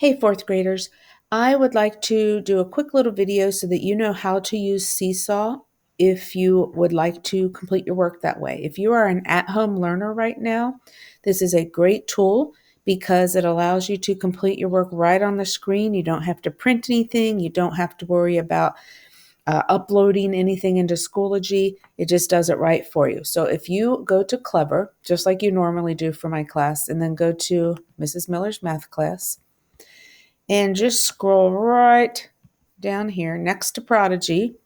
Hey, fourth graders. I would like to do a quick little video so that you know how to use Seesaw if you would like to complete your work that way. If you are an at-home learner right now, this is a great tool because it allows you to complete your work right on the screen. You don't have to print anything. You don't have to worry about uploading anything into Schoology. It just does it right for you. So if you go to Clever, just like you normally do for my class, and then go to Mrs. Miller's math class, and just scroll right down here next to Prodigy,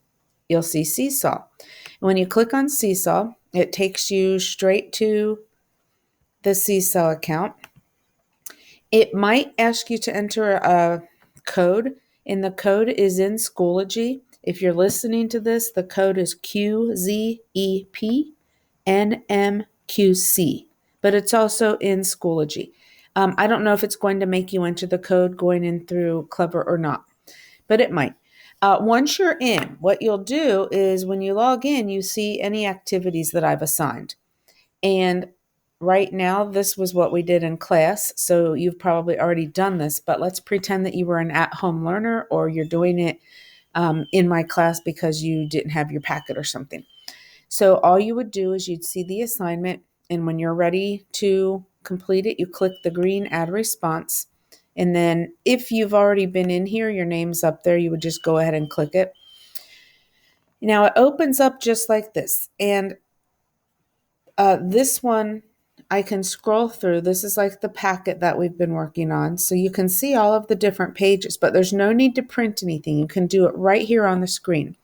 you'll see Seesaw. And when you click on Seesaw, it takes you straight to the Seesaw account. It might ask you to enter a code, and the code is in Schoology. If you're listening to this, the code is QZEPNMQC, but it's also in Schoology. I don't know if it's going to make you enter the code going in through Clever or not, but it might. Once you're in, what you'll do is when you log in, you see any activities that I've assigned. And right now, this was what we did in class. So you've probably already done this, but let's pretend that you were an at-home learner or you're doing it in my class because you didn't have your packet or something. So all you would do is you'd see the assignment, and when you're ready to complete it, you click the green add response. And then if you've already been in here, your name's up there, you would just go ahead and click it. Now it opens up just like this. And this one I can scroll through. This is like the packet that we've been working on. So you can see all of the different pages, but there's no need to print anything. You can do it right here on the screen.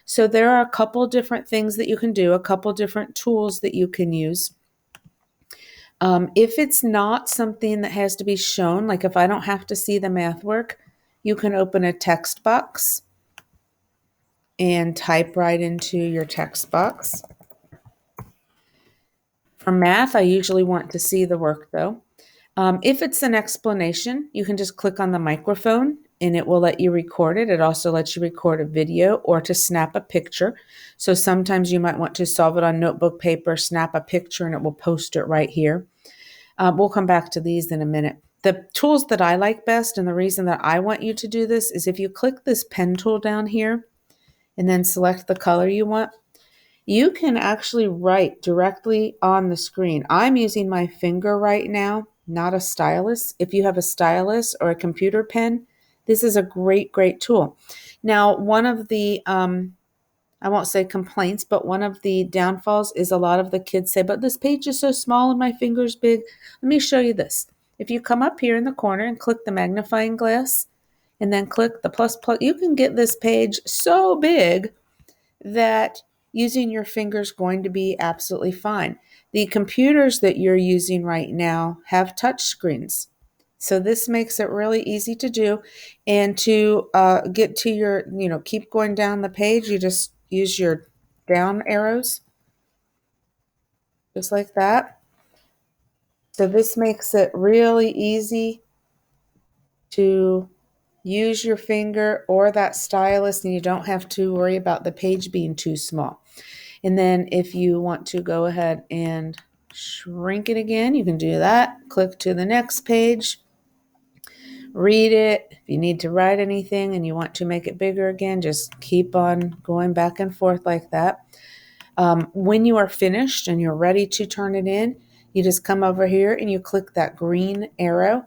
So there are a couple different things that you can do, a couple different tools that you can use. If it's not something that has to be shown, like if I don't have to see the math work, you can open a text box and type right into your text box. For math, I usually want to see the work though. If it's an explanation, you can just click on the microphone and it will let you record it. It also lets you record a video or to snap a picture. So sometimes you might want to solve it on notebook paper, snap a picture, and it will post it right here. We'll come back to these in a minute. The tools that I like best, and the reason that I want you to do this, is if you click this pen tool down here and then select the color you want, you can actually write directly on the screen. I'm using my finger right now, not a stylus. If you have a stylus or a computer pen, this is a great, great tool. Now, one of the, I won't say complaints, but one of the downfalls is a lot of the kids say, but this page is so small and my finger's big. Let me show you this. If you come up here in the corner and click the magnifying glass and then click the plus, you can get this page so big that using your finger is going to be absolutely fine. The computers that you're using right now have touch screens. So this makes it really easy to do. And to get to your, keep going down the page, you just use your down arrows, just like that. So this makes it really easy to use your finger or that stylus, and you don't have to worry about the page being too small. And then if you want to go ahead and shrink it again, you can do that. Click to the next page, read it. If you need to write anything and you want to make it bigger again, just keep on going back and forth like that. When you are finished and you're ready to turn it in, you just come over here and you click that green arrow,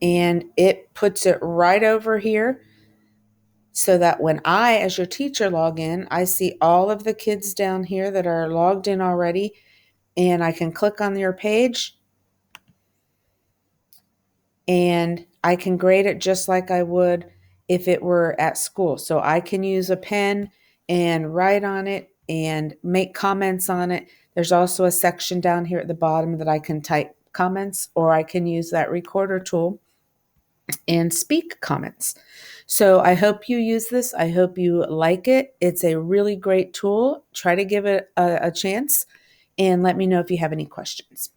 and it puts it right over here so that when I, as your teacher, log in, I see all of the kids down here that are logged in already, and I can click on your page and I can grade it just like I would if it were at school. So I can use a pen and write on it and make comments on it. There's also a section down here at the bottom that I can type comments, or I can use that recorder tool and speak comments. So I hope you use this. I hope you like it. It's a really great tool. Try to give it a chance and let me know if you have any questions.